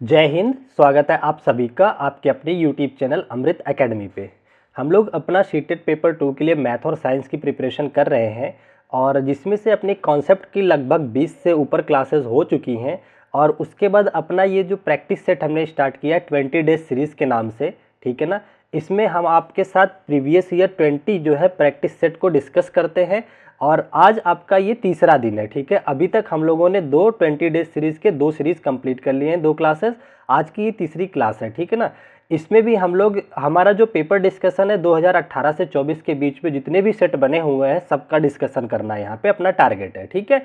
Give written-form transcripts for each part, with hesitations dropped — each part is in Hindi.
जय हिंद। स्वागत है आप सभी का आपके अपने यूट्यूब चैनल अमृत एकेडमी पे। हम लोग अपना सीटेट पेपर 2 के लिए मैथ और साइंस की प्रिपरेशन कर रहे हैं और जिसमें से अपने कॉन्सेप्ट की लगभग 20 से ऊपर क्लासेस हो चुकी हैं और उसके बाद अपना ये जो प्रैक्टिस सेट हमने स्टार्ट किया 20 डेज सीरीज़ के नाम से, ठीक है ना। इसमें हम आपके साथ प्रीवियस ईयर 20 जो है प्रैक्टिस सेट को डिस्कस करते हैं और आज आपका ये तीसरा दिन है, ठीक है। अभी तक हम लोगों ने 20 डेज सीरीज़ के 2 सीरीज़ कंप्लीट कर लिए हैं, 2 क्लासेस। आज की ये तीसरी क्लास है, ठीक है ना। इसमें भी हम लोग हमारा जो पेपर डिस्कशन है 2018 से 24 के बीच में जितने भी सेट बने हुए हैं सबका डिस्कशन करना है, यहाँ पे अपना टारगेट है, ठीक है।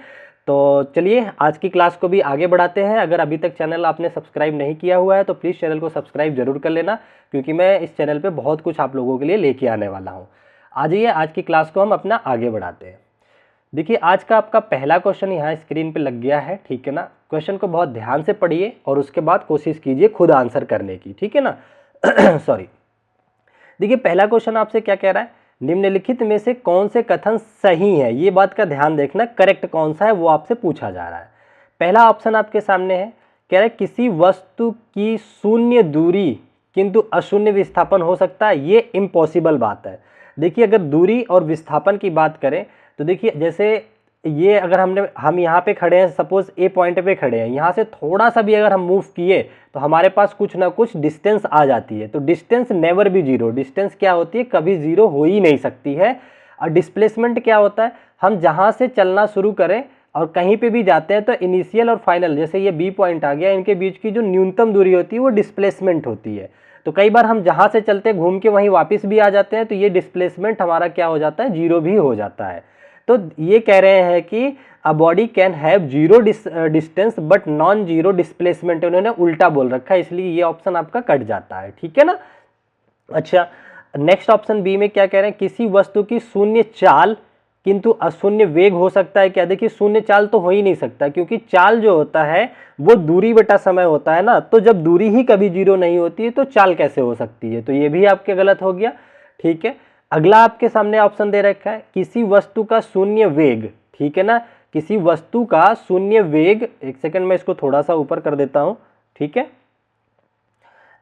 तो चलिए आज की क्लास को भी आगे बढ़ाते हैं। अगर अभी तक चैनल आपने सब्सक्राइब नहीं किया हुआ है तो प्लीज़ चैनल को सब्सक्राइब जरूर कर लेना, क्योंकि मैं इस चैनल पे बहुत कुछ आप लोगों के लिए लेके आने वाला हूँ। आ जाइए आज की क्लास को हम अपना आगे बढ़ाते हैं। देखिए आज का आपका पहला क्वेश्चन यहाँ स्क्रीन पे लग गया है, ठीक है ना। क्वेश्चन को बहुत ध्यान से पढ़िए और उसके बाद कोशिश कीजिए खुद आंसर करने की, ठीक है ना। सॉरी। देखिए पहला क्वेश्चन आपसे क्या कह रहा है, निम्नलिखित में से कौन से कथन सही है, ये बात का ध्यान देखना, करेक्ट कौन सा है वो आपसे पूछा जा रहा है। पहला ऑप्शन आपके सामने है, कह रहा है किसी वस्तु की शून्य दूरी किंतु अशून्य विस्थापन हो सकता है, ये इम्पॉसिबल बात है। देखिए अगर दूरी और विस्थापन की बात करें तो देखिए जैसे ये अगर हम यहाँ पे खड़े हैं, सपोज ए पॉइंट पे खड़े हैं, यहाँ से थोड़ा सा भी अगर हम मूव किए तो हमारे पास कुछ ना कुछ डिस्टेंस आ जाती है। तो distance never be zero, distance क्या होती है, कभी जीरो हो ही नहीं सकती है। और डिस्प्लेसमेंट क्या होता है, हम जहाँ से चलना शुरू करें और कहीं पे भी जाते हैं तो इनिशियल और फाइनल, जैसे ये बी पॉइंट आ गया, इनके बीच की जो न्यूनतम दूरी होती है वो डिस्प्लेसमेंट होती है। तो कई बार हम जहाँ से चलते घूम के वहीं वापस भी आ जाते हैं तो ये डिस्प्लेसमेंट हमारा क्या हो जाता है, जीरो भी हो जाता है। तो ये कह रहे हैं कि a body can have zero distance but non zero displacement, उन्होंने उल्टा बोल रखा है, इसलिए ये ऑप्शन आपका कट जाता है, ठीक है ना। अच्छा, नेक्स्ट ऑप्शन बी में क्या कह रहे हैं, किसी वस्तु की शून्य चाल किंतु अशून्य वेग हो सकता है क्या। देखिए शून्य चाल तो हो ही नहीं सकता, क्योंकि चाल जो होता है वो दूरी बटा समय होता है ना। तो जब दूरी ही कभी जीरो नहीं होती है तो चाल कैसे हो सकती है, तो ये भी आपके गलत हो गया, ठीक है। अगला आपके सामने ऑप्शन दे रखा है, किसी वस्तु का शून्य वेग, ठीक है ना, किसी वस्तु का शून्य वेग, एक सेकंड में इसको थोड़ा सा ऊपर कर देता हूं, ठीक है।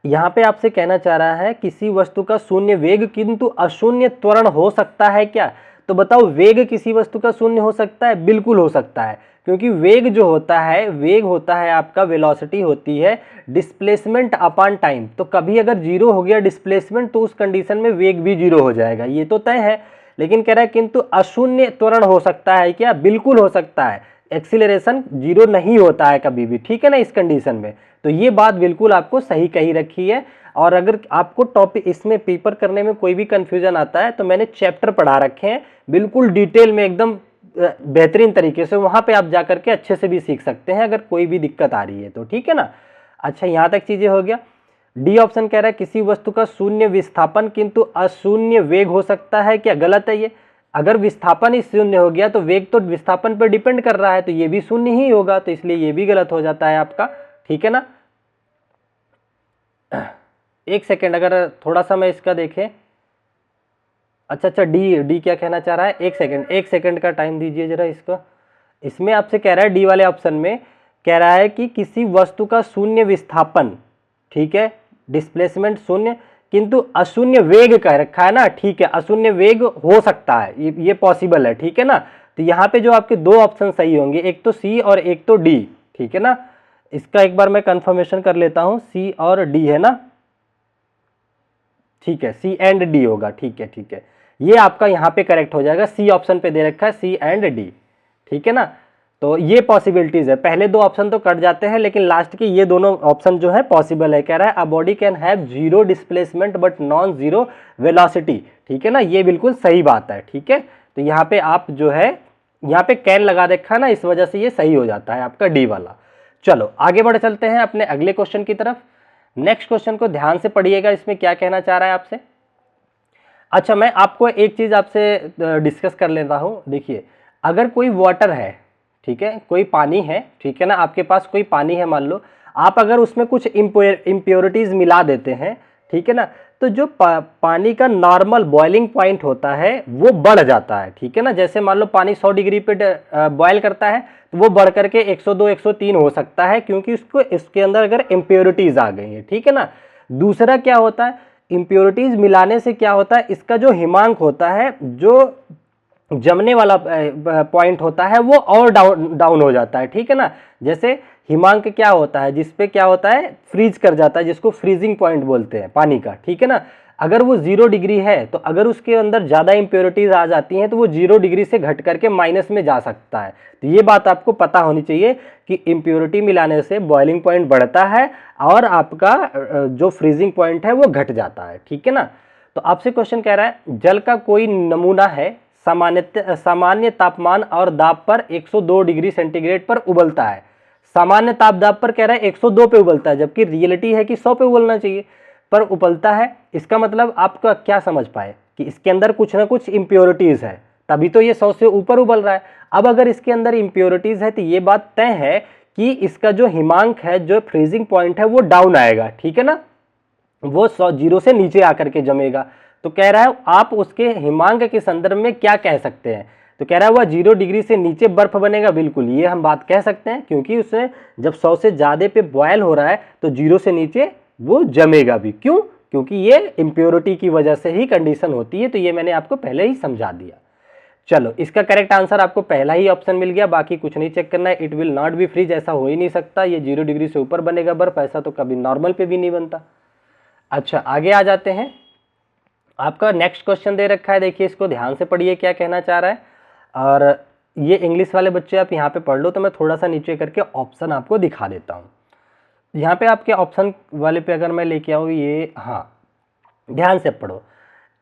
यहां पे आपसे कहना चाह रहा है किसी वस्तु का शून्य वेग किंतु अशून्य त्वरण हो सकता है क्या। तो बताओ वेग किसी वस्तु का शून्य हो सकता है, बिल्कुल हो सकता है, क्योंकि वेग जो होता है, वेग होता है आपका वेलोसिटी होती है डिस्प्लेसमेंट अपॉन टाइम। तो कभी अगर जीरो हो गया डिस्प्लेसमेंट तो उस कंडीशन में वेग भी जीरो हो जाएगा, ये तो तय है। लेकिन कह रहा है किंतु अशून्य त्वरण हो सकता है क्या, बिल्कुल हो सकता है। एक्सीलरेशन जीरो नहीं होता है कभी भी, ठीक है ना, इस कंडीशन में। तो ये बात बिल्कुल आपको सही कही रखी है। और अगर आपको टॉपिक इसमें पेपर करने में कोई भी कंफ्यूजन आता है तो मैंने चैप्टर पढ़ा रखे हैं बिल्कुल डिटेल में, एकदम बेहतरीन तरीके से, वहां पे आप जाकर के अच्छे से भी सीख सकते हैं अगर कोई भी दिक्कत आ रही है तो, ठीक है ना। अच्छा यहां तक चीजें हो गया। डी ऑप्शन कह रहा है किसी वस्तु का शून्य विस्थापन किंतु अशून्य वेग हो सकता है क्या, गलत है ये। अगर विस्थापन ही शून्य हो गया तो वेग तो विस्थापन पर डिपेंड कर रहा है, तो ये भी शून्य ही होगा, तो इसलिए ये भी गलत हो जाता है आपका, ठीक है ना। एक सेकेंड, अगर थोड़ा सा मैं इसका देखें, अच्छा डी डी क्या कहना चाह रहा है, एक सेकेंड का टाइम दीजिए जरा इसको। इसमें आपसे कह रहा है डी वाले ऑप्शन में कह रहा है कि किसी वस्तु का शून्य विस्थापन, ठीक है, डिस्प्लेसमेंट शून्य किंतु अशून्य वेग कह रखा है ना, ठीक है, अशून्य वेग हो सकता है, ये पॉसिबल है, ठीक है ना। तो यहाँ पे जो आपके दो ऑप्शन सही होंगे, एक तो सी और एक तो डी, ठीक है ना। इसका एक बार मैं कंफर्मेशन कर लेता हूं, सी और डी है ना, ठीक है, सी एंड डी होगा, ठीक है ठीक है, ये आपका यहाँ पे करेक्ट हो जाएगा, सी ऑप्शन पे दे रखा है सी एंड डी, ठीक है ना। तो ये पॉसिबिलिटीज है, पहले दो ऑप्शन तो कट जाते हैं लेकिन लास्ट के ये दोनों ऑप्शन जो है पॉसिबल है। कह रहा है a body can have zero displacement but non zero velocity, ठीक है ना, ये बिल्कुल सही बात है, ठीक है। तो यहाँ पे आप जो है यहाँ पे कैन लगा रखा है ना, इस वजह से ये सही हो जाता है आपका डी वाला। चलो आगे बढ़ चलते हैं अपने अगले क्वेश्चन की तरफ। नेक्स्ट क्वेश्चन को ध्यान से पढ़िएगा, इसमें क्या कहना चाह रहा है आपसे। अच्छा मैं आपको एक चीज आपसे डिस्कस कर लेता हूं। देखिए अगर कोई वाटर है, ठीक है, कोई पानी है, ठीक है ना, आपके पास कोई पानी है मान लो, आप अगर उसमें कुछ इम्प्योरिटीज मिला देते हैं, ठीक है ना। तो जो पानी का नॉर्मल बॉइलिंग पॉइंट होता है वो बढ़ जाता है, ठीक है ना। जैसे मान लो पानी 100 डिग्री पे बॉयल करता है तो वो बढ़ करके 102 103 हो सकता है, क्योंकि उसको इसके अंदर अगर इम्प्योरिटीज आ गई है, ठीक है ना। दूसरा क्या होता है, इम्प्योरिटीज मिलाने से क्या होता है, इसका जो हिमांक होता है, जो जमने वाला पॉइंट होता है वो और डाउन हो जाता है, ठीक है ना। जैसे हिमांक क्या होता है, जिसपे क्या होता है, फ्रीज कर जाता है, जिसको फ्रीजिंग पॉइंट बोलते हैं पानी का, ठीक है ना। अगर वो 0 डिग्री है तो अगर उसके अंदर ज़्यादा इंप्योरिटीज आ जाती हैं तो वो 0 डिग्री से घट करके माइनस में जा सकता है। तो ये बात आपको पता होनी चाहिए कि इंप्योरिटी मिलाने से बॉइलिंग पॉइंट बढ़ता है और आपका जो फ्रीजिंग पॉइंट है वो घट जाता है, ठीक है ना। तो आपसे क्वेश्चन कह रहा है जल का कोई नमूना है, सामान्य तापमान और दाब पर 102 डिग्री सेंटीग्रेड पर उबलता है। सामान्य दाब पर कह रहा है 102 पे उबलता है, जबकि रियलिटी है कि 100 पे उबलना चाहिए, पर उबलता है। इसका मतलब आपका क्या समझ पाए कि इसके अंदर कुछ ना कुछ इंप्योरिटीज है, तभी तो ये 100 से ऊपर उबल रहा है। अब अगर इसके अंदर इंप्योरिटीज है तो ये बात तय है कि इसका जो हिमांक है, जो फ्रीजिंग पॉइंट है, वो डाउन आएगा, ठीक है ना। वो 0 से नीचे आकर के जमेगा। तो कह रहा है आप उसके हिमांक के संदर्भ में क्या कह सकते हैं, तो कह रहा है वह 0 डिग्री से नीचे बर्फ बनेगा। बिल्कुल ये हम बात कह सकते हैं, क्योंकि उसमें जब 100 से ज़्यादा पे बॉयल हो रहा है तो 0 से नीचे वो जमेगा भी। क्यों? क्योंकि ये इम्प्योरिटी की वजह से ही कंडीशन होती है। तो ये मैंने आपको पहले ही समझा दिया। चलो, इसका करेक्ट आंसर आपको पहला ही ऑप्शन मिल गया, बाकी कुछ नहीं चेक करना है। It will not be freeze, ऐसा हो ही नहीं सकता। ये 0 डिग्री से ऊपर बनेगा बर्फ, ऐसा तो कभी नॉर्मल पे भी नहीं बनता। अच्छा, आगे आ जाते हैं। आपका नेक्स्ट क्वेश्चन दे रखा है, देखिए इसको ध्यान से पढ़िए क्या कहना चाह रहा है। और ये इंग्लिश वाले बच्चे आप यहाँ पे पढ़ लो, तो मैं थोड़ा सा नीचे करके ऑप्शन आपको दिखा देता हूँ। यहाँ पे आपके ऑप्शन वाले पे अगर मैं लेके आऊँ, ये, हाँ, ध्यान से पढ़ो।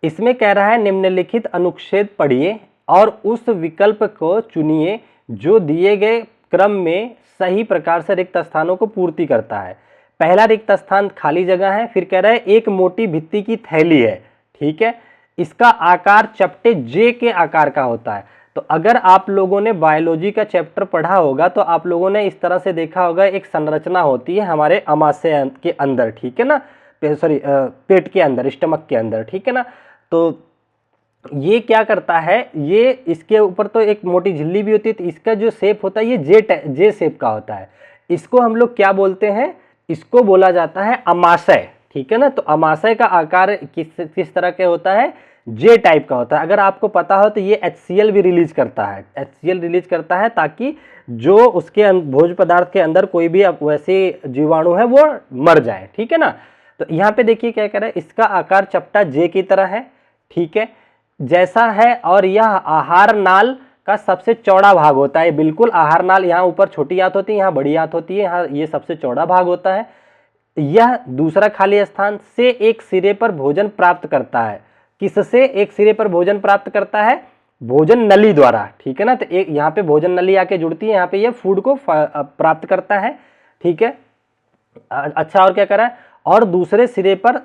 इसमें कह रहा है निम्नलिखित अनुच्छेद पढ़िए और उस विकल्प को चुनिए जो दिए गए क्रम में सही प्रकार से रिक्त स्थानों को पूर्ति करता है। पहला रिक्त स्थान खाली जगह है, फिर कह रहा है एक मोटी भित्ति की थैली है, ठीक है, इसका आकार चपटे जे के आकार का होता है। तो अगर आप लोगों ने बायोलॉजी का चैप्टर पढ़ा होगा तो आप लोगों ने इस तरह से देखा होगा, एक संरचना होती है हमारे आमाशय के अंदर, ठीक है ना, सॉरी पेट के अंदर, स्टमक के अंदर, ठीक है ना। तो ये क्या करता है, ये इसके ऊपर तो एक मोटी झिल्ली भी होती है, तो इसका जो शेप होता है ये जे शेप का होता है। इसको हम लोग क्या बोलते हैं, इसको बोला जाता है अमाशय, ठीक है ना। तो अमाशय का आकार किस तरह के होता है, जे टाइप का होता है। अगर आपको पता हो तो ये HCl भी रिलीज करता है, HCl रिलीज करता है ताकि जो उसके भोज्य पदार्थ के अंदर कोई भी वैसे जीवाणु है वो मर जाए, ठीक है ना। तो यहाँ पे देखिए क्या कह रहा है, इसका आकार चपटा जे की तरह है, ठीक है, जैसा है, और यह आहार नाल का सबसे चौड़ा भाग होता है। बिल्कुल आहार नाल, यहाँ ऊपर छोटी आंत होती है, यहाँ बड़ी आंत होती है, यहाँ ये सबसे चौड़ा भाग होता है। यह दूसरा खाली स्थान से एक सिरे पर भोजन प्राप्त करता है। किससे एक सिरे पर भोजन प्राप्त करता है, भोजन नली द्वारा, ठीक है ना। तो एक यहाँ पे भोजन नली आके जुड़ती है, यहाँ पे ये फूड को प्राप्त करता है, ठीक है। अच्छा, और क्या करा है, और दूसरे सिरे पर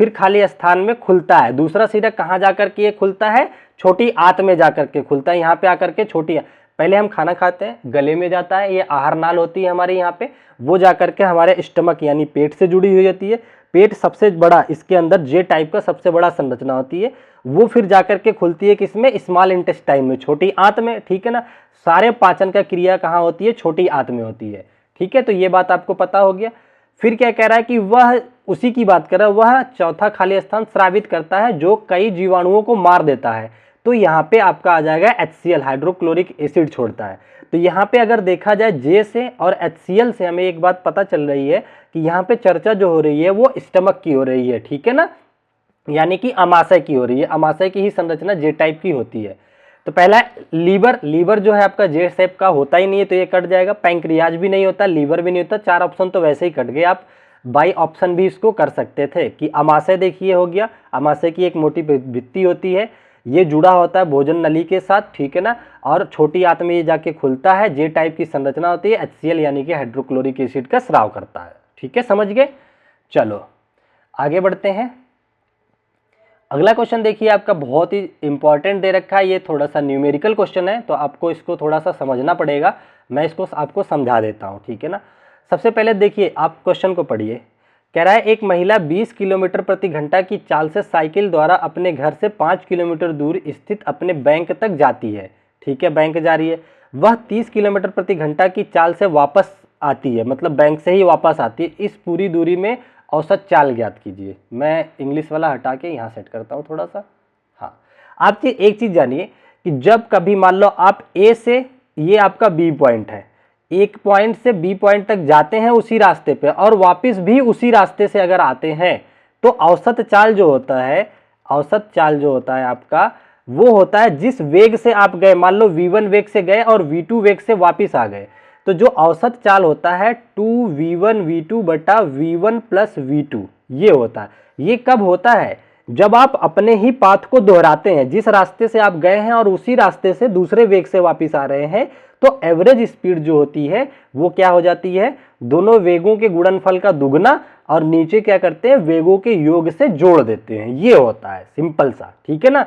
फिर खाली स्थान में खुलता है। दूसरा सिरा कहाँ जाकर के ये खुलता है, छोटी आंत में जाकर के खुलता है, यहाँ पे आकर के छोटी, पहले हम खाना खाते हैं गले में जाता है, ये आहार नाल होती है हमारे यहाँ पे, वो जाकर के हमारे स्टमक यानी पेट से जुड़ी हुई होती है। पेट सबसे बड़ा, इसके अंदर जे टाइप का सबसे बड़ा संरचना होती है, वो फिर जाकर के खुलती है किसमें, स्मॉल इंटेस्टाइन में, छोटी आंत में, ठीक है ना। सारे पाचन का क्रिया कहाँ होती है, छोटी आंत में होती है, ठीक है। तो ये बात आपको पता हो गया। फिर क्या कह रहा है कि वह उसी की बात कर रहा है, वह चौथा खाली स्थान स्रावित करता है जो कई जीवाणुओं को मार देता है। तो यहाँ पे आपका आ जाएगा HCl, हाइड्रोक्लोरिक एसिड छोड़ता है। तो यहाँ पे अगर देखा जाए जे से और HCl से हमें एक बात पता चल रही है कि यहाँ पे चर्चा जो हो रही है वो स्टमक की हो रही है, ठीक है ना, यानी कि अमाशय की हो रही है। अमाशय की ही संरचना जे टाइप की होती है। तो पहला लीवर, लीवर जो है आपका जे शेप का होता ही नहीं है, तो ये कट जाएगा। पैंक्रियाज भी नहीं होता, लीवर भी नहीं होता, 4 ऑप्शन तो वैसे ही कट गए। आप बाई ऑप्शन भी इसको कर सकते थे कि अमाशय देखिए हो गया, अमाशय की एक मोटी भित्ति होती है, ये जुड़ा होता है भोजन नली के साथ, ठीक है ना, और छोटी आंत में ये जाके खुलता है, जे टाइप की संरचना होती है, HCl यानी कि हाइड्रोक्लोरिक एसिड का स्राव करता है, ठीक है, समझ गए। चलो आगे बढ़ते हैं। अगला क्वेश्चन देखिए आपका बहुत ही इंपॉर्टेंट दे रखा है, ये थोड़ा सा न्यूमेरिकल क्वेश्चन है, तो आपको इसको थोड़ा सा समझना पड़ेगा। मैं इसको आपको समझा देता हूँ, ठीक है ना। सबसे पहले देखिए आप क्वेश्चन को पढ़िए कह रहा है एक महिला 20 किलोमीटर प्रति घंटा की चाल से साइकिल द्वारा अपने घर से 5 किलोमीटर दूर स्थित अपने बैंक तक जाती है। ठीक है, बैंक जा रही है। वह 30 किलोमीटर प्रति घंटा की चाल से वापस आती है, मतलब बैंक से ही वापस आती है। इस पूरी दूरी में औसत चाल ज्ञात कीजिए। मैं इंग्लिश वाला हटा के यहाँ सेट करता हूँ थोड़ा सा। हाँ, आप एक चीज़ जानिए कि जब कभी मान लो आप ए से, ये आपका बी पॉइंट है, एक पॉइंट से बी पॉइंट तक जाते हैं उसी रास्ते पे और वापस भी उसी रास्ते से अगर आते हैं तो औसत चाल जो होता है, औसत चाल जो होता है आपका, वो होता है जिस वेग से आप गए। मान लो v1 वेग से गए और v2 वेग से वापस आ गए, तो जो औसत चाल होता है 2v1 v2 बटा v1 प्लस v2 ये होता है। ये कब होता है? जब आप अपने ही पाथ को दोहराते हैं, जिस रास्ते से आप गए हैं और उसी रास्ते से दूसरे वेग से वापस आ रहे हैं, तो एवरेज स्पीड जो होती है वो क्या हो जाती है? दोनों वेगों के गुणनफल का दुगना और नीचे क्या करते हैं? वेगों के योग से जोड़ देते हैं। ये होता है सिंपल सा, ठीक है ना।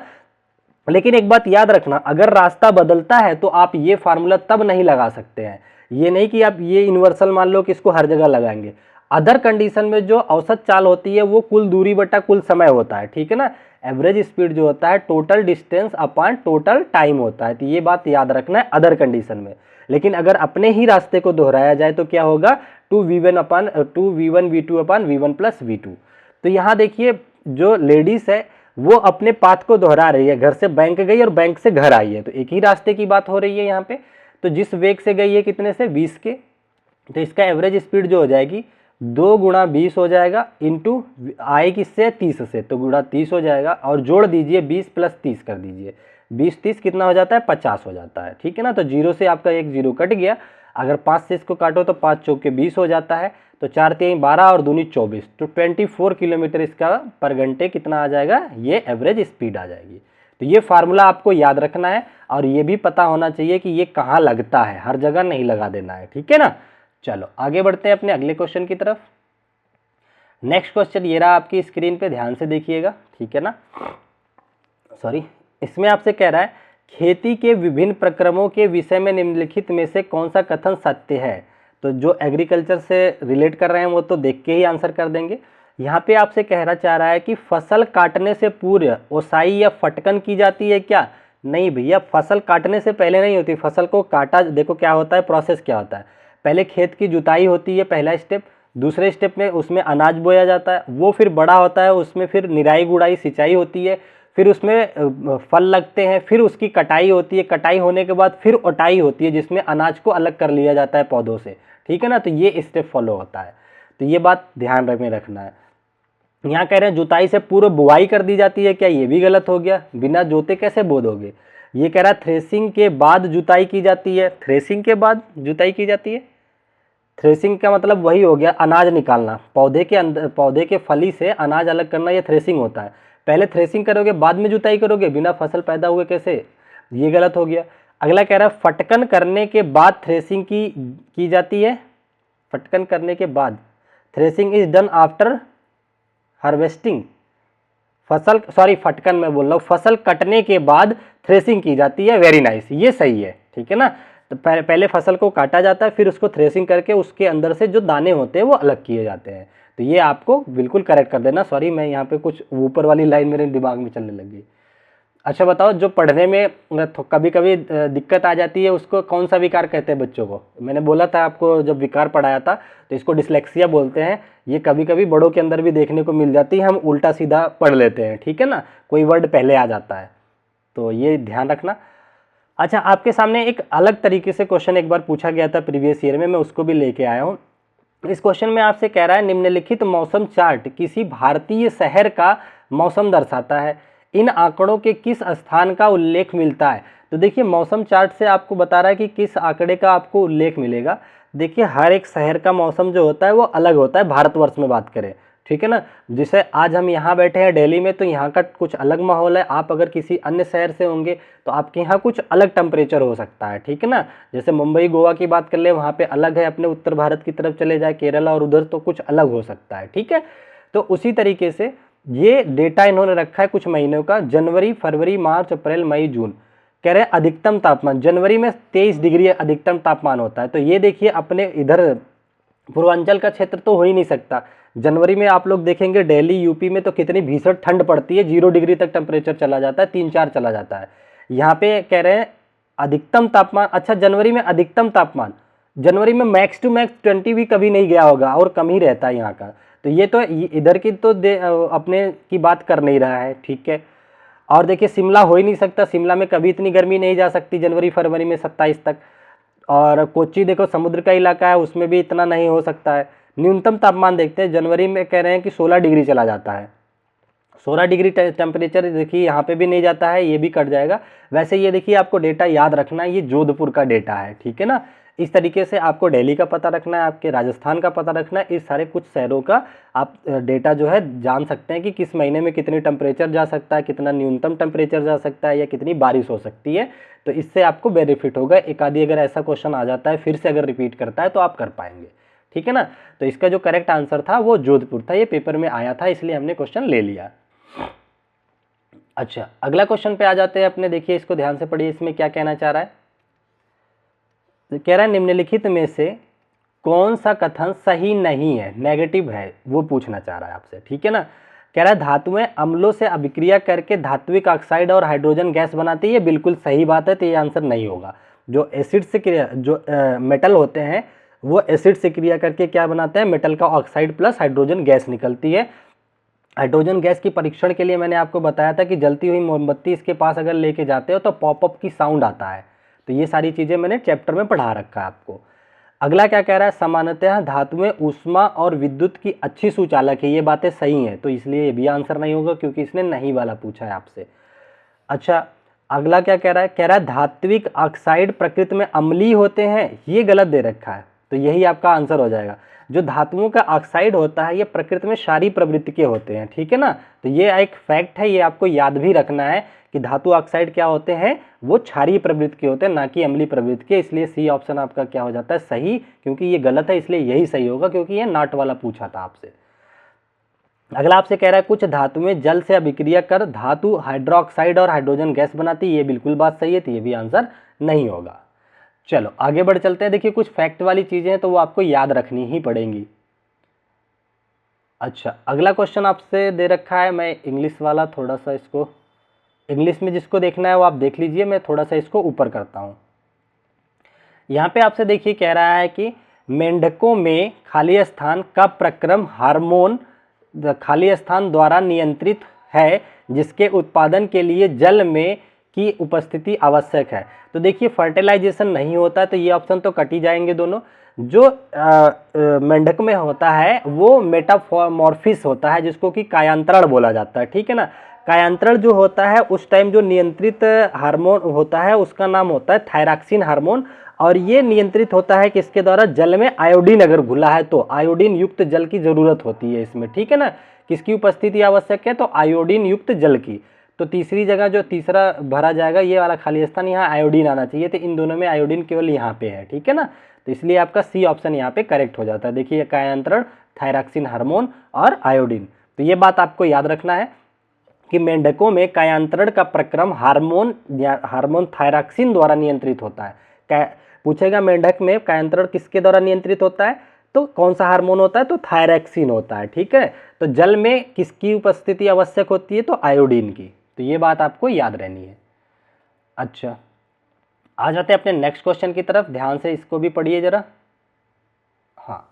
लेकिन एक बात याद रखना, अगर रास्ता बदलता है तो आप ये फार्मूला तब नहीं लगा सकते हैं। ये नहीं कि आप ये यूनिवर्सल मान लो कि इसको हर जगह लगाएंगे। अदर कंडीशन में जो औसत चाल होती है वो कुल दूरी बटा कुल समय होता है, ठीक है ना। एवरेज स्पीड जो होता है total distance upon total time होता है। तो ये बात याद रखना है अदर कंडीशन में। लेकिन अगर अपने ही रास्ते को दोहराया जाए तो क्या होगा? 2v1 v2 upon v1 plus v2। तो यहाँ देखिए जो लेडीज है वो अपने पाथ को दोहरा रही है, घर से बैंक गई और बैंक से घर आई है, तो एक ही रास्ते की बात हो रही है यहाँ पे। तो जिस वेग से गई है कितने से? 20 के, तो इसका एवरेज स्पीड जो हो जाएगी 2 गुणा 20 हो जाएगा इंटू आए किससे? 30 से, तो गुणा 30 हो जाएगा और जोड़ दीजिए 20 प्लस 30 कर दीजिए। 20 30 कितना हो जाता है? 50 हो जाता है, ठीक है ना। तो जीरो से आपका एक जीरो कट गया। अगर 5 से इसको काटो तो 5 चौके 20 हो जाता है, तो 4 3 12 और दूनी 24, तो 24 किलोमीटर इसका पर घंटे कितना आ जाएगा? ये एवरेज स्पीड आ जाएगी। तो ये फार्मूला आपको याद रखना है और ये भी पता होना चाहिए कि ये कहाँ लगता है, हर जगह नहीं लगा देना है, ठीक है ना। चलो आगे बढ़ते हैं अपने अगले क्वेश्चन की तरफ। नेक्स्ट क्वेश्चन ये रहा आपकी स्क्रीन पे, ध्यान से देखिएगा, ठीक है ना। सॉरी, इसमें आपसे कह रहा है खेती के विभिन्न प्रक्रमों के विषय में निम्नलिखित में से कौन सा कथन सत्य है। तो जो एग्रीकल्चर से रिलेट कर रहे हैं वो तो देख के ही आंसर कर देंगे। यहाँ पे आपसे कहना चाह रहा है कि फसल काटने से पूर्व ओसाई या फटकन की जाती है क्या? नहीं भैया, फसल काटने से पहले नहीं होती। फसल को काटा, देखो क्या होता है, प्रोसेस क्या होता है। पहले खेत की जुताई होती है, पहला स्टेप। दूसरे स्टेप में उसमें अनाज बोया जाता है, वो फिर बड़ा होता है, उसमें फिर निराई गुड़ाई सिंचाई होती है, फिर उसमें फल लगते हैं, फिर उसकी कटाई होती है। कटाई होने के बाद फिर ओटाई होती है जिसमें अनाज को अलग कर लिया जाता है पौधों से, ठीक है ना। तो ये स्टेप फॉलो होता है, तो ये बात ध्यान में रखना है। यहाँ कह रहे हैं जुताई से पूर्व बुआई कर दी जाती है क्या? ये भी गलत हो गया, बिना जोते कैसे बो दोगे। ये कह रहा है थ्रेसिंग के बाद जुताई की जाती है। थ्रेसिंग के बाद जुताई की जाती है, थ्रेसिंग का मतलब वही हो गया अनाज निकालना, पौधे के अंदर, पौधे के फली से अनाज अलग करना, ये थ्रेसिंग होता है। पहले थ्रेसिंग करोगे बाद में जुताई करोगे, बिना फसल पैदा हुए कैसे? ये गलत हो गया। अगला कह रहा है फटकन करने के बाद थ्रेसिंग की जाती है। फटकन करने के बाद, threshing is done after harvesting. फसल, सॉरी फटकन मैं बोल रहा हूँ, फसल कटने के बाद थ्रेसिंग की जाती है। वेरी नाइस, ये सही है, ठीक है ना। तो पहले फसल को काटा जाता है, फिर उसको थ्रेसिंग करके उसके अंदर से जो दाने होते हैं वो अलग किए जाते हैं। तो ये आपको बिल्कुल करेक्ट कर देना। सॉरी, मैं यहाँ पे कुछ ऊपर वाली लाइन मेरे दिमाग में चलने लग गई। अच्छा बताओ, जो पढ़ने में कभी कभी दिक्कत आ जाती है उसको कौन सा विकार कहते हैं बच्चों को? मैंने बोला था आपको जब विकार पढ़ाया था, तो इसको डिसलेक्सिया बोलते हैं। ये कभी कभी बड़ों के अंदर भी देखने को मिल जाती है, हम उल्टा सीधा पढ़ लेते हैं, ठीक है ना, कोई वर्ड पहले आ जाता है, तो ये ध्यान रखना। अच्छा, आपके सामने एक अलग तरीके से क्वेश्चन एक बार पूछा गया था प्रीवियस ईयर में, मैं उसको भी लेके आया हूँ। इस क्वेश्चन में आपसे कह रहा है निम्नलिखित मौसम चार्ट किसी भारतीय शहर का मौसम दर्शाता है, इन आंकड़ों के किस स्थान का उल्लेख मिलता है। तो देखिए मौसम चार्ट से आपको बता रहा है कि किस आंकड़े का आपको उल्लेख मिलेगा। देखिए हर एक शहर का मौसम जो होता है वो अलग होता है, भारतवर्ष में बात करें, ठीक है ना। जैसे आज हम यहाँ बैठे हैं दिल्ली में, तो यहाँ का कुछ अलग माहौल है। आप अगर किसी अन्य शहर से होंगे तो आपके यहाँ कुछ अलग टेम्परेचर हो सकता है, ठीक है ना। जैसे मुंबई गोवा की बात कर ले, वहाँ पे अलग है, अपने उत्तर भारत की तरफ चले जाए केरला और उधर, तो कुछ अलग हो सकता है, ठीक है। तो उसी तरीके से ये डेटा इन्होंने रखा है कुछ महीनों का, जनवरी फरवरी मार्च अप्रैल मई जून। कह रहे हैं अधिकतम तापमान जनवरी में 23 डिग्री अधिकतम तापमान होता है। तो ये देखिए अपने इधर पूर्वांचल का क्षेत्र तो हो ही नहीं सकता। जनवरी में आप लोग देखेंगे दिल्ली यूपी में तो कितनी भीषण ठंड पड़ती है, 0 डिग्री तक टेम्परेचर चला जाता है, 3-4 चला जाता है। यहाँ पे कह रहे हैं अधिकतम तापमान, अच्छा जनवरी में अधिकतम तापमान, जनवरी में मैक्स टू मैक्स 20 भी कभी नहीं गया होगा और कम ही रहता है यहाँ का। तो ये तो इधर की तो अपने की बात कर नहीं रहा है, ठीक है। और देखिए शिमला हो ही नहीं सकता, शिमला में कभी इतनी गर्मी नहीं जा सकती जनवरी फरवरी में 27 तक। और कोच्चि देखो समुद्र का इलाका है, उसमें भी इतना नहीं हो सकता है। न्यूनतम तापमान देखते हैं, जनवरी में कह रहे हैं कि 16 डिग्री चला जाता है, 16 डिग्री टेम्परेचर देखिए यहाँ पे भी नहीं जाता है, ये भी कट जाएगा। वैसे ये देखिए आपको डेटा याद रखना है, ये जोधपुर का डेटा है, ठीक है ना। इस तरीके से आपको दिल्ली का पता रखना है, आपके राजस्थान का पता रखना है, इस सारे कुछ शहरों का आप डेटा जो है जान सकते हैं कि किस महीने में कितनी टेम्परेचर जा सकता है, कितना न्यूनतम टेम्परेचर जा सकता है या कितनी बारिश हो सकती है। तो इससे आपको बेनिफिट होगा। एक आधी अगर ऐसा क्वेश्चन आ जाता है फिर से अगर रिपीट करता है तो आप कर पाएंगे, ठीक है ना। तो इसका जो करेक्ट आंसर था वो जोधपुर था, ये पेपर में आया था इसलिए हमने क्वेश्चन ले लिया। अच्छा अगला क्वेश्चन पे आ जाते हैं अपने, देखिए इसको ध्यान से पढ़िए, इसमें क्या कहना चाह रहा है। तो कह रहा है निम्नलिखित में से कौन सा कथन सही नहीं है, नेगेटिव है, वो पूछना चाह रहा है आपसे, ठीक है ना। कह रहा है धातुएं अम्लों से अभिक्रिया करके धात्विक ऑक्साइड और हाइड्रोजन गैस बनाती है, ये बिल्कुल सही बात है, तो ये आंसर नहीं होगा। जो एसिड से क्रिया, जो मेटल होते हैं वो एसिड से क्रिया करके क्या बनाते हैं, मेटल का ऑक्साइड प्लस हाइड्रोजन गैस निकलती है। हाइड्रोजन गैस की परीक्षण के लिए मैंने आपको बताया था कि जलती हुई मोमबत्ती इसके पास अगर लेके जाते हो तो पॉपअप की साउंड आता है। तो ये सारी चीज़ें मैंने चैप्टर में पढ़ा रखा है आपको। अगला क्या कह रहा है, सामान्यतः धातुएं ऊष्मा और विद्युत की अच्छी सुचालक है, ये बातें सही हैं, तो इसलिए ये भी आंसर नहीं होगा क्योंकि इसने नहीं वाला पूछा है आपसे। अच्छा अगला क्या कह रहा है, कह रहा है धात्विक ऑक्साइड प्रकृति में अम्लीय होते हैं, ये गलत दे रखा है, तो यही आपका आंसर हो जाएगा। जो धातुओं का ऑक्साइड होता है ये प्रकृति में क्षारीय प्रवृत्ति के होते हैं, ठीक है ना। तो ये एक फैक्ट है, ये आपको याद भी रखना है कि धातु ऑक्साइड क्या होते हैं, वो क्षारीय प्रवृत्ति के होते हैं, ना कि अम्लीय प्रवृत्ति के। इसलिए सी ऑप्शन आपका क्या हो जाता है, सही, क्योंकि ये गलत है इसलिए यही सही होगा, क्योंकि ये नाट वाला पूछा था आपसे। अगला आपसे कह रहा है कुछ धातुएं जल से अभिक्रिया कर धातु हाइड्रोक्साइड और हाइड्रोजन गैस बनाती है, ये बिल्कुल बात सही है, तो ये भी आंसर नहीं होगा। चलो आगे बढ़ चलते हैं। देखिए कुछ फैक्ट वाली चीजें हैं तो वो आपको याद रखनी ही पड़ेंगी। अच्छा अगला क्वेश्चन आपसे दे रखा है, मैं इंग्लिश वाला थोड़ा सा इसको, इंग्लिश में जिसको देखना है वो आप देख लीजिए, मैं थोड़ा सा इसको ऊपर करता हूँ। यहाँ पे आपसे देखिए कह रहा है कि मेंढकों में खाली स्थान का प्रक्रम हार्मोन खाली स्थान द्वारा नियंत्रित है, जिसके उत्पादन के लिए जल में की उपस्थिति आवश्यक है। तो देखिए फर्टिलाइजेशन नहीं होता, तो ये ऑप्शन तो कट ही जाएंगे दोनों। जो मेंढक में होता है वो मेटामॉर्फिस होता है, जिसको कि कायांतरण बोला जाता है, ठीक है ना। कायांतरण जो होता है उस टाइम जो नियंत्रित हार्मोन होता है उसका नाम होता है थायरॉक्सिन हार्मोन, और ये नियंत्रित होता है किसके द्वारा, जल में आयोडीन अगर घुला है तो आयोडीन युक्त जल की जरूरत होती है इसमें, ठीक है ना। किसकी उपस्थिति आवश्यक है, तो आयोडीन युक्त जल की। तो तीसरी जगह जो तीसरा भरा जाएगा ये वाला खाली स्थान, यहाँ आयोडीन आना चाहिए, तो इन दोनों में आयोडीन केवल यहाँ पे है, ठीक है ना। तो इसलिए आपका सी ऑप्शन यहाँ पे करेक्ट हो जाता है। देखिए कायांतरण, थायरॉक्सिन हार्मोन और आयोडीन, तो ये बात आपको याद रखना है कि मेंढकों में कायांतरण का प्रक्रम हार्मोन थायरॉक्सिन द्वारा नियंत्रित होता है। पूछेगा मेंढक में कायांतरण किसके द्वारा नियंत्रित होता है, तो कौन सा हार्मोन होता है, तो थायरॉक्सिन होता है, ठीक है। तो जल में किसकी उपस्थिति आवश्यक होती है, तो आयोडीन की। तो ये बात आपको याद रहनी है। अच्छा आ जाते हैं अपने नेक्स्ट क्वेश्चन की तरफ, ध्यान से इसको भी पढ़िए जरा। हाँ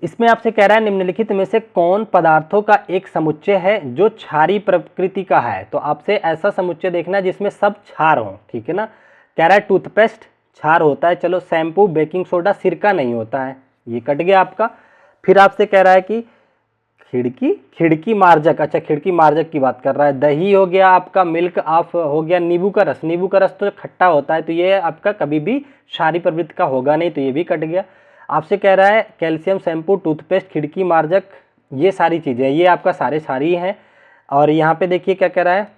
इसमें आपसे कह रहा है निम्नलिखित में से कौन पदार्थों का एक समुच्चय है जो क्षारीय प्रकृति का है। तो आपसे ऐसा समुच्चय देखना है जिसमें सब क्षार हो, ठीक है ना। कह रहा है टूथपेस्ट क्षार होता है, चलो शैम्पू, बेकिंग सोडा, सिरका नहीं होता है, ये कट गया आपका। फिर आपसे कह रहा है कि खिड़की मार्जक, अच्छा खिड़की मार्जक की बात कर रहा है। दही हो गया आपका, मिल्क ऑफ हो गया, नींबू का रस तो खट्टा होता है, तो ये आपका कभी भी क्षारीय प्रवृत्ति का होगा नहीं, तो ये भी कट गया। आपसे कह रहा है कैल्शियम शैम्पू, टूथपेस्ट, खिड़की मार्जक, ये सारी चीज़ें, ये आपका सारी हैं। और यहाँ पे देखिए क्या कह रहा है,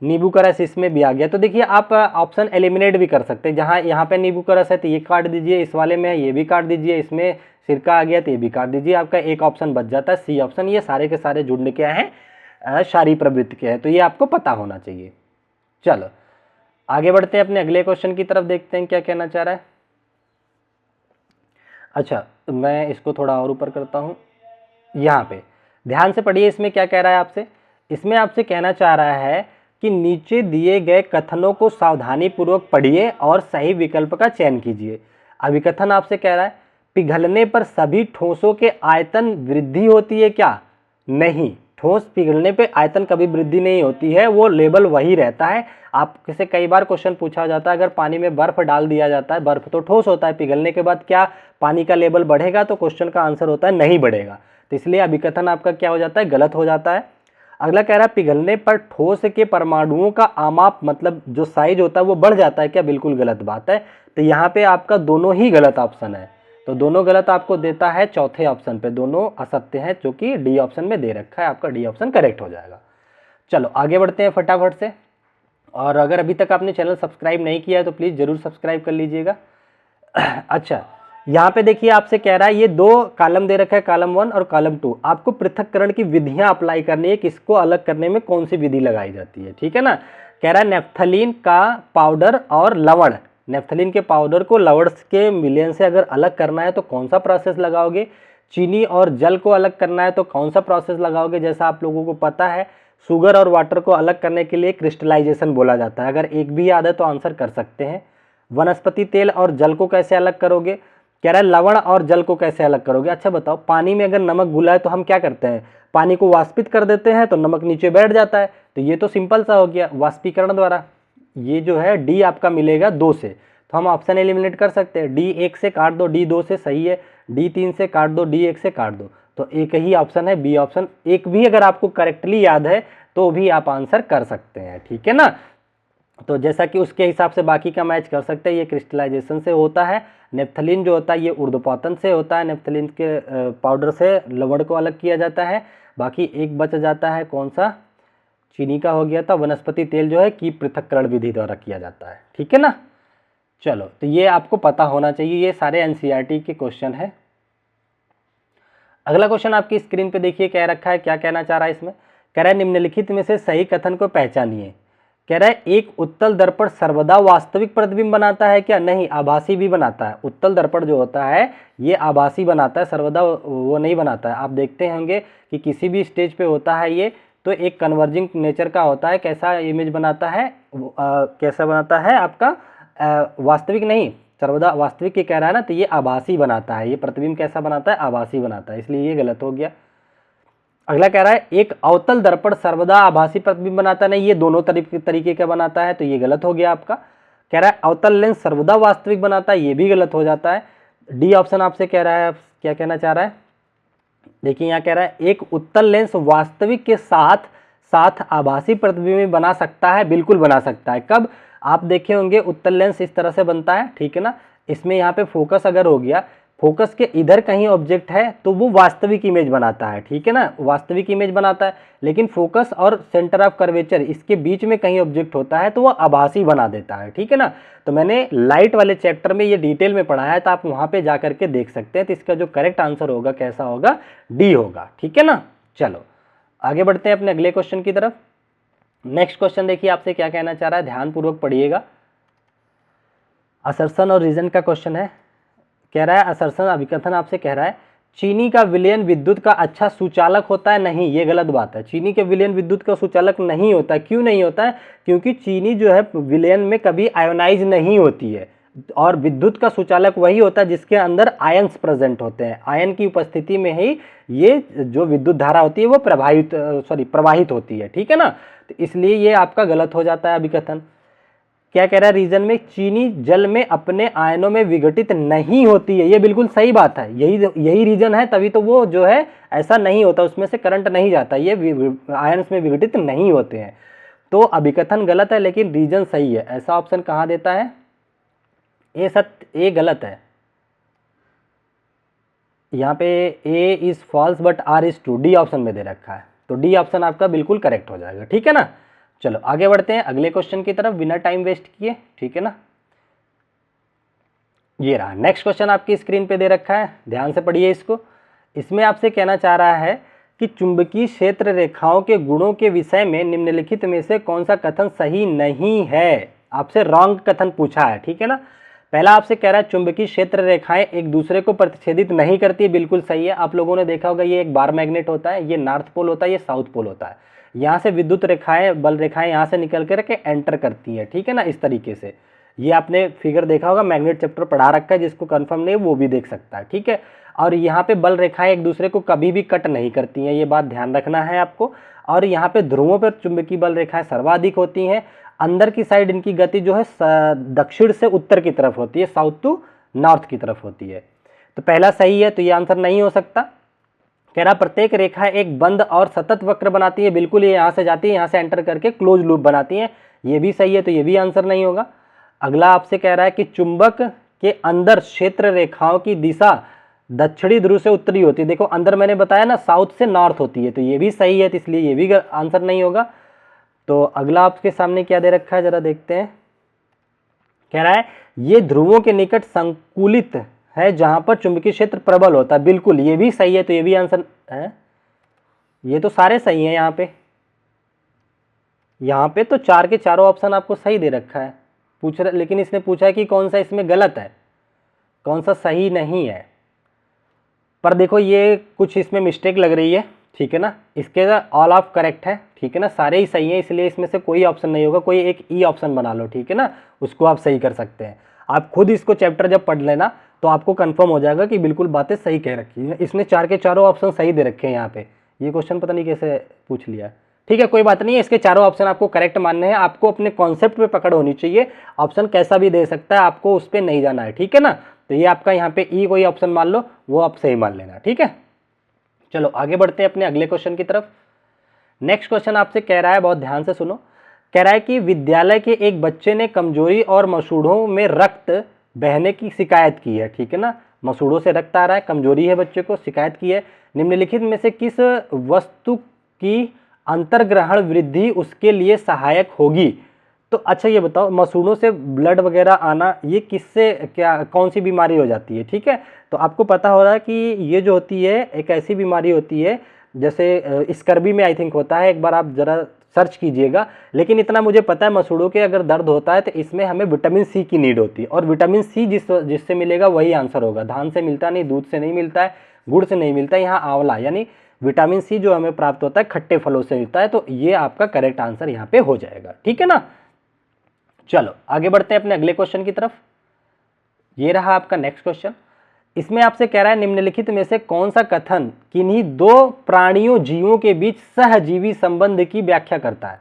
नींबू का रस इसमें भी आ गया। तो देखिए आप ऑप्शन एलिमिनेट भी कर सकते हैं, जहाँ यहाँ पे नींबू का रस है तो ये काट दीजिए, इस वाले में ये भी काट दीजिए, इसमें सिरका आ गया तो ये भी काट दीजिए, आपका एक ऑप्शन बच जाता है सी ऑप्शन। ये सारे के सारे जुड़ने क्या है, क्षारीय प्रवृत्ति के हैं, तो ये आपको पता होना चाहिए। चलो आगे बढ़ते हैं अपने अगले क्वेश्चन की तरफ, देखते हैं क्या कहना चाह रहा है। अच्छा, मैं इसको थोड़ा और ऊपर करता हूँ। यहाँ पे ध्यान से पढ़िए, इसमें क्या कह रहा है आपसे। इसमें आपसे कहना चाह रहा है कि नीचे दिए गए कथनों को सावधानीपूर्वक पढ़िए और सही विकल्प का चयन कीजिए। अभिकथन आपसे कह रहा है पिघलने पर सभी ठोसों के आयतन वृद्धि होती है क्या? नहीं, ठोस पिघलने पे आयतन कभी वृद्धि नहीं होती है, वो लेवल वही रहता है। आपसे कई बार क्वेश्चन पूछा जाता है, अगर पानी में बर्फ डाल दिया जाता है, बर्फ तो ठोस होता है, पिघलने के बाद क्या पानी का लेवल बढ़ेगा? तो क्वेश्चन का आंसर होता है नहीं बढ़ेगा। तो इसलिए अभिकथन आपका क्या हो जाता है? गलत हो जाता है। अगला कह रहा है पिघलने पर ठोस के परमाणुओं का आमाप मतलब जो साइज होता है वो बढ़ जाता है क्या? बिल्कुल गलत बात है। तो यहाँ पे आपका दोनों ही गलत ऑप्शन है, तो दोनों गलत आपको देता है चौथे ऑप्शन पे, दोनों असत्य हैं जो कि डी ऑप्शन में दे रखा है। आपका डी ऑप्शन करेक्ट हो जाएगा। चलो आगे बढ़ते हैं फटाफट से। और अगर अभी तक आपने चैनल सब्सक्राइब नहीं किया है तो प्लीज़ ज़रूर सब्सक्राइब कर लीजिएगा। अच्छा, यहाँ पे देखिए आपसे कह रहा है ये दो कॉलम दे रखा है, कॉलम 1 और कॉलम 2। आपको पृथक्करण की विधियां अप्लाई करनी है, किसको अलग करने में कौन सी विधि लगाई जाती है, ठीक है ना। कह रहा है नेफ्थलीन का पाउडर और लवण, नेफ्थलीन के पाउडर को लवण के मिलियन से अगर अलग करना है तो कौन सा प्रोसेस लगाओगे? चीनी और जल को अलग करना है तो कौन सा प्रोसेस लगाओगे? जैसा आप लोगों को पता है शुगर और वाटर को अलग करने के लिए क्रिस्टलाइजेशन बोला जाता है। अगर एक भी याद है तो आंसर कर सकते हैं। वनस्पति तेल और जल को कैसे अलग करोगे? कह रहा है लवण और जल को कैसे अलग करोगे। अच्छा बताओ, पानी में अगर नमक घुला है तो हम क्या करते हैं? पानी को वाष्पित कर देते हैं तो नमक नीचे बैठ जाता है। तो ये तो सिंपल सा हो गया, वाष्पीकरण द्वारा। ये जो है डी आपका मिलेगा 2 से, तो हम ऑप्शन एलिमिनेट कर सकते हैं। डी 1 से काट दो, डी 2 से सही है। डी 3 से काट दो, डी 1 से काट दो, तो एक ही ऑप्शन है बी ऑप्शन। एक भी अगर आपको करेक्टली याद है तो भी आप आंसर कर सकते हैं, ठीक है ना। तो जैसा कि उसके हिसाब से बाकी का मैच कर सकते हैं। ये क्रिस्टलाइजेशन से होता है, नेफ्थलीन जो होता है ये ऊर्ध्वपातन से होता है, नेफ्थलीन के पाउडर से लवण को अलग किया जाता है। बाकी एक बच जाता है, कौन सा? चीनी का हो गया था। वनस्पति तेल जो है कि पृथक्करण विधि द्वारा किया जाता है, ठीक है ना। चलो, तो ये आपको पता होना चाहिए, ये सारे एनसीईआरटी के क्वेश्चन है। अगला क्वेश्चन आपकी स्क्रीन पे देखिए, कह रखा है, क्या कहना चाह रहा है इसमें। कह रहा है निम्नलिखित में से सही कथन को पहचानिए। कह रहा है एक उत्तल दर्पण सर्वदा वास्तविक प्रतिबिंब बनाता है क्या? नहीं, आभासी भी बनाता है। उत्तल दर्पण जो होता है ये आभासी बनाता है, सर्वदा वो नहीं बनाता है। आप देखते होंगे कि किसी भी स्टेज पे होता है ये, तो एक कन्वर्जिंग नेचर का होता है। कैसा इमेज बनाता है? कैसा बनाता है आपका? वास्तविक नहीं, सर्वदा वास्तविक के कह रहा है ना, तो ये आभासी बनाता है। ये प्रतिबिंब कैसा बनाता है? आभासी बनाता है, इसलिए ये गलत हो गया। अगला कह रहा है एक अवतल दर्पण सर्वदा आभासी प्रतिबिंब बनाता नहीं, ये दोनों तरीके का बनाता है, तो ये गलत हो गया आपका। कह रहा है अवतल लेंस सर्वदा वास्तविक बनाता है, ये भी गलत हो जाता है। डी ऑप्शन आपसे कह रहा है, क्या कहना चाह रहा है? देखिए यहाँ कह रहा है एक उत्तल लेंस वास्तविक के साथ साथ आभासी प्रतिबिंब बना सकता है, बिल्कुल बना सकता है। कब? आप देखे होंगे उत्तल लेंस इस तरह से बनता है, ठीक है ना। इसमें यहाँ पे फोकस अगर हो गया, फोकस के इधर कहीं ऑब्जेक्ट है तो वो वास्तविक इमेज बनाता है, ठीक है ना, वास्तविक इमेज बनाता है। लेकिन फोकस और सेंटर ऑफ कर्वेचर इसके बीच में कहीं ऑब्जेक्ट होता है तो वो आभासी बना देता है, ठीक है ना। तो मैंने लाइट वाले चैप्टर में ये डिटेल में पढ़ाया है, तो आप वहाँ पे जा करके देख सकते हैं। तो इसका जो करेक्ट आंसर होगा कैसा होगा? डी होगा, ठीक है ना। चलो आगे बढ़ते हैं अपने अगले क्वेश्चन की तरफ। नेक्स्ट क्वेश्चन देखिए आपसे क्या कहना चाह रहा है, ध्यानपूर्वक पढ़िएगा। असर्शन और रीजन का क्वेश्चन है। कह रहा है असर्शन अभिकथन आपसे कह रहा है चीनी का विलयन विद्युत का अच्छा सुचालक होता है। नहीं, ये गलत बात है। चीनी के विलयन विद्युत का सुचालक नहीं होता है। क्यों नहीं होता है? क्योंकि चीनी जो है विलयन में कभी आयोनाइज नहीं होती है, और विद्युत का सुचालक वही होता है जिसके अंदर आयंस प्रेजेंट होते हैं। आयन की उपस्थिति में ही ये जो विद्युत धारा होती है वो प्रवाहित होती है, ठीक है ना। तो इसलिए ये आपका गलत हो जाता है अभिकथन। क्या कह रहा है? रीजन में चीनी जल में अपने आयनों में विघटित नहीं होती है, ये बिल्कुल सही बात है। यही रीजन है, तभी तो वो जो है ऐसा नहीं होता, उसमें से करंट नहीं जाता, ये आयन्स में विघटित नहीं होते हैं। तो अभिकथन गलत है लेकिन रीजन सही है। ऐसा ऑप्शन कहाँ देता है? ए सत्य, ए गलत है। यहाँ पे A is false but R is true, D option में दे रखा है, तो डी ऑप्शन आपका बिल्कुल करेक्ट हो जाएगा, ठीक है ना। चलो आगे बढ़ते हैं अगले क्वेश्चन की तरफ बिना टाइम वेस्ट किए, ठीक है ना। ये रहा नेक्स्ट क्वेश्चन आपकी स्क्रीन पे दे रखा है, ध्यान से पढ़िए इसको। इसमें आपसे कहना चाह रहा है कि चुंबकीय क्षेत्र रेखाओं के गुणों के विषय में निम्नलिखित में से कौन सा कथन सही नहीं है। आपसे रॉन्ग कथन पूछा है, ठीक है ना। पहला आपसे कह रहा है चुंबकीय क्षेत्र रेखाएं एक दूसरे को प्रतिच्छेदित नहीं करती, बिल्कुल सही है। आप लोगों ने देखा होगा ये एक बार मैग्नेट होता है, ये नॉर्थ पोल होता है, ये साउथ पोल होता है। यहाँ से विद्युत रेखाएं, बल रेखाएं यहाँ से निकल करके एंटर करती हैं, ठीक है ना, इस तरीके से। ये आपने फिगर देखा होगा, मैग्नेट चैप्टर पढ़ा रखा है, जिसको कंफर्म नहीं है वो भी देख सकता है, ठीक है। और यहाँ पे बल रेखाएं एक दूसरे को कभी भी कट नहीं करती हैं, ये बात ध्यान रखना है आपको। और यहाँ पे ध्रुवों पर चुंबकीय बल रेखाएं सर्वाधिक होती हैं। अंदर की साइड इनकी गति जो है दक्षिण से उत्तर की तरफ होती है, साउथ टू नॉर्थ की तरफ होती है। तो पहला सही है, तो ये आंसर नहीं हो सकता। कह रहा प्रत्येक रेखा एक बंद और सतत वक्र बनाती है, बिल्कुल, ये यहाँ से जाती है, यहाँ से एंटर करके क्लोज लूप बनाती है, ये भी सही है, तो ये भी आंसर नहीं होगा। अगला आपसे कह रहा है कि चुंबक के अंदर क्षेत्र रेखाओं की दिशा दक्षिणी ध्रुव से उत्तरी होती है। देखो अंदर मैंने बताया ना साउथ से नॉर्थ होती है, तो ये भी सही है, तो इसलिए ये भी आंसर नहीं होगा। तो अगला आपके सामने क्या दे रखा है, जरा देखते हैं। कह रहा है ये ध्रुवों के निकट संकुलित है जहां पर चुंबकीय क्षेत्र प्रबल होता है, बिल्कुल ये भी सही है, तो ये भी आंसर है। ये तो सारे सही हैं यहाँ पे तो चार के चारों ऑप्शन आपको सही दे रखा है। लेकिन इसने पूछा है कि कौन सा इसमें गलत है, कौन सा सही नहीं है। पर देखो ये कुछ इसमें मिस्टेक लग रही है, ठीक है ना। इसके ऑल ऑफ करेक्ट है, ठीक है ना, सारे ही सही हैं, इसलिए इसमें से कोई ऑप्शन नहीं होगा। कोई एक ई ऑप्शन बना लो, ठीक है ना, उसको आप सही कर सकते हैं। आप खुद इसको चैप्टर जब पढ़ लेना तो आपको कंफर्म हो जाएगा कि बिल्कुल बातें सही कह रखी है। इसने चार के चारों ऑप्शन सही दे रखे हैं यहाँ पे। ये क्वेश्चन पता नहीं कैसे पूछ लिया, ठीक है, कोई बात नहीं है। इसके चारों ऑप्शन आपको करेक्ट मानने हैं, आपको अपने कॉन्सेप्ट पे पकड़ होनी चाहिए। ऑप्शन कैसा भी दे सकता है, आपको उस पर नहीं जाना है, ठीक है ना। तो ये आपका यहाँ पे ई कोई ऑप्शन मान लो, वो आप सही मान लेना, ठीक है। चलो आगे बढ़ते हैं अपने अगले क्वेश्चन की तरफ। नेक्स्ट क्वेश्चन आपसे कह रहा है, बहुत ध्यान से सुनो। कह रहा है कि विद्यालय के एक बच्चे ने कमजोरी और मसूड़ों में रक्त बहने की शिकायत की है, ठीक है ना। मसूड़ों से रक्त आ रहा है, कमजोरी है बच्चे को, शिकायत की है। निम्नलिखित में से किस वस्तु की अंतर्ग्रहण वृद्धि उसके लिए सहायक होगी? तो अच्छा ये बताओ, मसूड़ों से ब्लड वगैरह आना ये किससे क्या कौन सी बीमारी हो जाती है, ठीक है। तो आपको पता हो रहा है कि ये जो होती है एक ऐसी बीमारी होती है, जैसे स्कर्वी में आई थिंक होता है, एक बार आप जरा सर्च कीजिएगा। लेकिन इतना मुझे पता है, मसूड़ों के अगर दर्द होता है तो इसमें हमें विटामिन सी की नीड होती है, और विटामिन सी जिससे मिलेगा वही आंसर होगा। धान से मिलता नहीं, दूध से नहीं मिलता है, गुड़ से नहीं मिलता है, यहाँ आंवला यानी विटामिन सी जो हमें प्राप्त होता है खट्टे फलों से मिलता है। तो ये आपका करेक्ट आंसर यहाँ पे हो जाएगा, ठीक है ना। चलो आगे बढ़ते हैं अपने अगले क्वेश्चन की तरफ। ये रहा आपका नेक्स्ट क्वेश्चन। इसमें आपसे कह रहा है निम्नलिखित में से कौन सा कथन किन्हीं दो प्राणियों जीवों के बीच सहजीवी संबंध की व्याख्या करता है?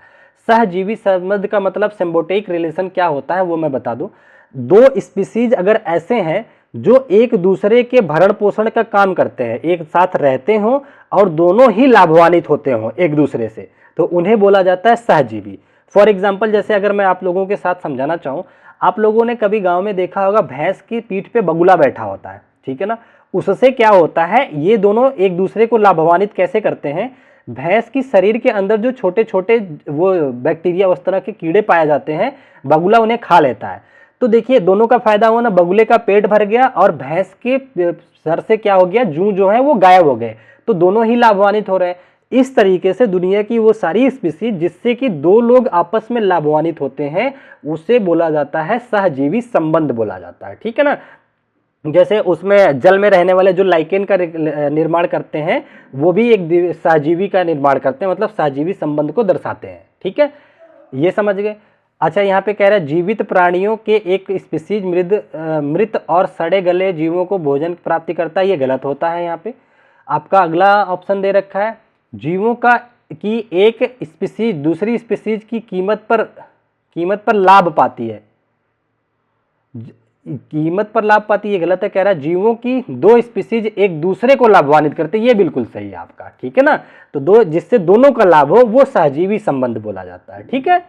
सहजीवी संबंध का मतलब सिम्बायोटिक रिलेशन क्या होता है वो मैं बता दूं। दो स्पीसीज अगर ऐसे हैं जो एक दूसरे के भरण पोषण का काम करते हैं, एक साथ रहते हों और दोनों ही लाभान्वित होते हों एक दूसरे से, तो उन्हें बोला जाता है सहजीवी। फॉर एग्जाम्पल, जैसे अगर मैं आप लोगों के साथ समझाना चाहूँ, आप लोगों ने कभी गांव में देखा होगा भैंस की पीठ पे बगुला बैठा होता है, ठीक है ना। उससे क्या होता है, ये दोनों एक दूसरे को लाभान्वित कैसे करते हैं? भैंस की शरीर के अंदर जो छोटे छोटे वो बैक्टीरिया उस तरह के कीड़े पाए जाते हैं, बगुला उन्हें खा लेता है। तो देखिए दोनों का फायदा हुआ ना, बगुले का पेट भर गया और भैंस के सर से क्या हो गया, जूं जो है वो गायब हो गए, तो दोनों ही लाभान्वित हो रहे हैं। इस तरीके से दुनिया की वो सारी स्पीसीज जिससे कि दो लोग आपस में लाभान्वित होते हैं, उसे बोला जाता है सहजीवी संबंध बोला जाता है, ठीक है ना। जैसे उसमें जल में रहने वाले जो लाइकेन का निर्माण करते हैं, वो भी एक सहजीवी का निर्माण करते हैं, मतलब सहजीवी संबंध को दर्शाते हैं, ठीक है, ये समझ गए। अच्छा यहाँ पे कह रहा है जीवित प्राणियों के एक स्पीसीज मृत और सड़े गले जीवों को भोजन प्राप्ति करता है, ये गलत होता है। यहाँ पे आपका अगला ऑप्शन दे रखा है जीवों का की एक स्पीसीज दूसरी स्पीसीज की कीमत पर लाभ पाती है, कीमत पर लाभ पाती है, ये गलत है। कह रहा है जीवों की दो स्पीसीज एक दूसरे को लाभान्वित करते हैं, ये बिल्कुल सही है आपका, ठीक है ना। तो दो जिससे दोनों का लाभ हो वो सहजीवी संबंध बोला जाता है, ठीक है।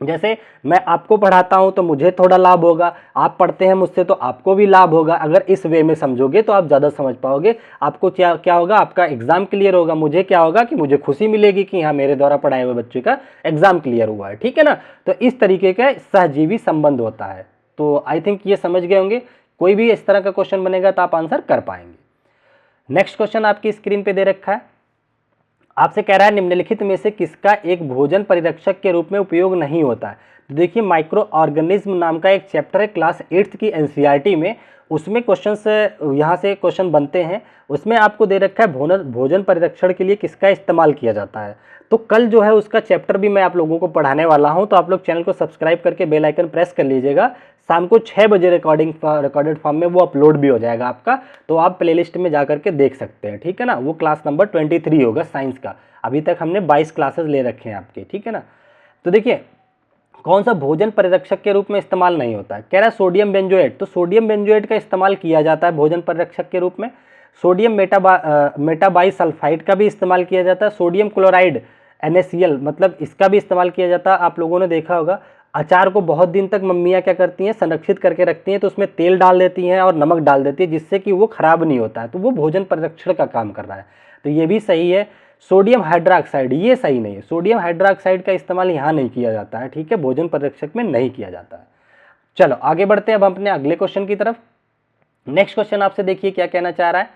जैसे मैं आपको पढ़ाता हूं तो मुझे थोड़ा लाभ होगा, आप पढ़ते हैं मुझसे तो आपको भी लाभ होगा। अगर इस वे में समझोगे तो आप ज़्यादा समझ पाओगे, आपको क्या होगा, आपका एग्जाम क्लियर होगा, मुझे क्या होगा कि मुझे खुशी मिलेगी कि हाँ मेरे द्वारा पढ़ाए हुए बच्चे का एग्जाम क्लियर हुआ है, ठीक है ना। तो इस तरीके का सहजीवी संबंध होता है। तो आई थिंक ये समझ गए होंगे, कोई भी इस तरह का क्वेश्चन बनेगा तो आप आंसर कर पाएंगे। नेक्स्ट क्वेश्चन आपकी स्क्रीन पे दे रखा है। आपसे कह रहा है निम्नलिखित में से किसका एक भोजन परिरक्षक के रूप में उपयोग नहीं होता है। तो देखिए माइक्रो ऑर्गेनिज्म नाम का एक चैप्टर है क्लास 8th की एनसीईआरटी में, उसमें क्वेश्चंस यहाँ से क्वेश्चन बनते हैं। उसमें आपको दे रखा है भोजन परिरक्षण के लिए किसका इस्तेमाल किया जाता है। तो कल जो है उसका चैप्टर भी मैं आप लोगों को पढ़ाने वाला हूँ, तो आप लोग चैनल को सब्सक्राइब करके बेल आइकन प्रेस कर लीजिएगा। शाम को 6 बजे रिकॉर्डेड फॉर्म में वो अपलोड भी हो जाएगा आपका, तो आप प्लेलिस्ट में जा करके देख सकते हैं, ठीक है ना। वो क्लास नंबर 23 होगा साइंस का। अभी तक हमने 22 क्लासेस ले रखे हैं आपके, ठीक है ना। तो देखिए कौन सा भोजन परिरक्षक के रूप में इस्तेमाल नहीं होता है, कह रहा है सोडियम बेंजोएट। तो सोडियम बेंजोएट का इस्तेमाल किया जाता है भोजन परिरक्षक के रूप में। सोडियम मेटाबाइसल्फाइड का भी इस्तेमाल किया जाता है। सोडियम क्लोराइड NaCl मतलब इसका भी इस्तेमाल किया जाता है। आप लोगों ने देखा होगा अचार को बहुत दिन तक मम्मियाँ क्या करती हैं, संरक्षित करके रखती हैं, तो उसमें तेल डाल देती हैं और नमक डाल देती है जिससे कि वो खराब नहीं होता है, तो वो भोजन परिरक्षण का काम कर रहा है। तो ये भी सही है। सोडियम हाइड्रोक्साइड ये सही नहीं है, सोडियम हाइड्रोक्साइड का इस्तेमाल यहाँ नहीं किया जाता है, ठीक है, भोजन परिरक्षक में नहीं किया जाता है। चलो आगे बढ़ते हैं अब अपने अगले क्वेश्चन की तरफ। नेक्स्ट क्वेश्चन आपसे देखिए क्या कहना चाह रहा है।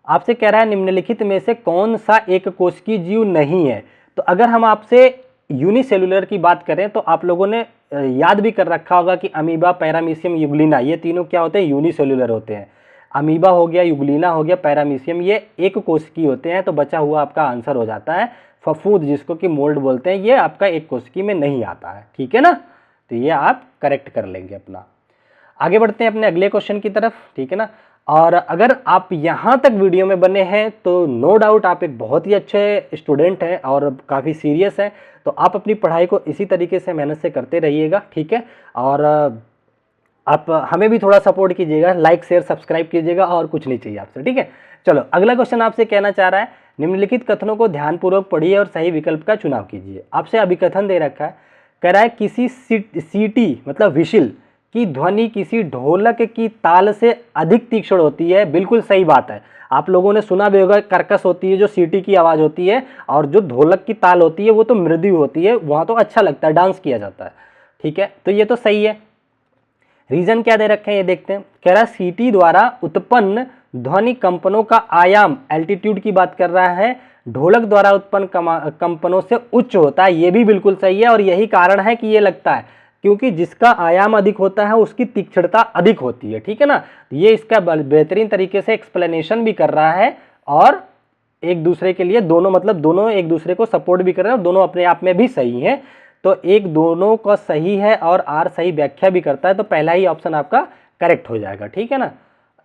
आपसे कह रहा है निम्नलिखित में से कौन सा एक कोशिकीय जीव नहीं है। तो अगर हम आपसे यूनिसेलुलर की बात करें तो आप लोगों ने याद भी कर रखा होगा कि अमीबा, पैरामीशियम, युग्लिना ये तीनों क्या होते हैं, यूनिसेलुलर होते हैं। अमीबा हो गया, युग्लिना हो गया, पैरामीशियम, ये एक कोशिकीय होते हैं। तो बचा हुआ आपका आंसर हो जाता है फफूंद, जिसको कि मोल्ड बोलते हैं, ये आपका एक कोशिकीय में नहीं आता है, ठीक है ना। तो ये आप करेक्ट कर लेंगे अपना। आगे बढ़ते हैं अपने अगले क्वेश्चन की तरफ, ठीक है ना। और अगर आप यहाँ तक वीडियो में बने हैं तो नो डाउट आप एक बहुत ही अच्छे स्टूडेंट हैं और काफ़ी सीरियस हैं। तो आप अपनी पढ़ाई को इसी तरीके से मेहनत से करते रहिएगा, ठीक है। और आप हमें भी थोड़ा सपोर्ट कीजिएगा, लाइक शेयर सब्सक्राइब कीजिएगा, और कुछ नहीं चाहिए आपसे, ठीक है। चलो अगला क्वेश्चन आपसे कहना चाह रहा है निम्नलिखित कथनों को ध्यानपूर्वक पढ़िए और सही विकल्प का चुनाव कीजिए। आपसे अभिकथन दे रखा है, कह रहा है किसी सीटी मतलब विशिल की ध्वनि किसी ढोलक की ताल से अधिक तीक्ष्ण होती है। बिल्कुल सही बात है, आप लोगों ने सुना भी होगा कर्कश होती है जो सीटी की आवाज़ होती है, और जो ढोलक की ताल होती है वो तो मृदु होती है, वहाँ तो अच्छा लगता है, डांस किया जाता है, ठीक है। तो ये तो सही है। रीजन क्या दे रखे हैं ये देखते हैं। कह रहा है सीटी द्वारा उत्पन्न ध्वनि कंपनों का आयाम, एल्टीट्यूड की बात कर रहा है, ढोलक द्वारा उत्पन्न कंपनों से उच्च होता है। ये भी बिल्कुल सही है, और यही कारण है कि ये लगता है क्योंकि जिसका आयाम अधिक होता है उसकी तीक्ष्णता अधिक होती है, ठीक है ना। ये इसका बेहतरीन तरीके से एक्सप्लेनेशन भी कर रहा है, और एक दूसरे के लिए दोनों मतलब दोनों एक दूसरे को सपोर्ट भी कर रहे हैं, और दोनों अपने आप में भी सही हैं। तो एक दोनों का सही है और आर सही व्याख्या भी करता है, तो पहला ही ऑप्शन आपका करेक्ट हो जाएगा, ठीक है ना।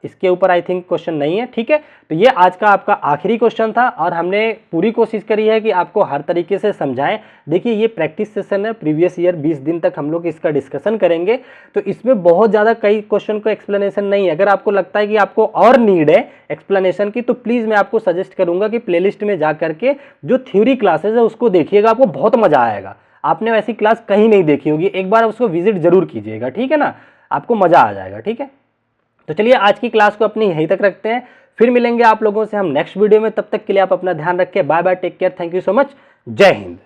इसके ऊपर आई थिंक क्वेश्चन नहीं है, ठीक है। तो ये आज का आपका आखिरी क्वेश्चन था, और हमने पूरी कोशिश करी है कि आपको हर तरीके से समझाएं। देखिए ये प्रैक्टिस सेशन है, प्रीवियस ईयर 20 दिन तक हम लोग इसका डिस्कशन करेंगे, तो इसमें बहुत ज़्यादा कई क्वेश्चन को एक्सप्लेनेशन नहीं है। अगर आपको लगता है कि आपको और नीड है एक्सप्लेनेशन की, तो प्लीज़ मैं आपको सजेस्ट करूँगा कि प्लेलिस्ट में जा करके जो थ्योरी क्लासेज है उसको देखिएगा, आपको बहुत मज़ा आएगा। आपने वैसी क्लास कहीं नहीं देखी होगी, एक बार उसको विजिट जरूर कीजिएगा, ठीक है ना, आपको मज़ा आ जाएगा, ठीक है। तो चलिए आज की क्लास को अपनी यहीं तक रखते हैं, फिर मिलेंगे आप लोगों से हम नेक्स्ट वीडियो में। तब तक के लिए आप अपना ध्यान रखें, bye bye, take care, thank you so much, जय हिंद।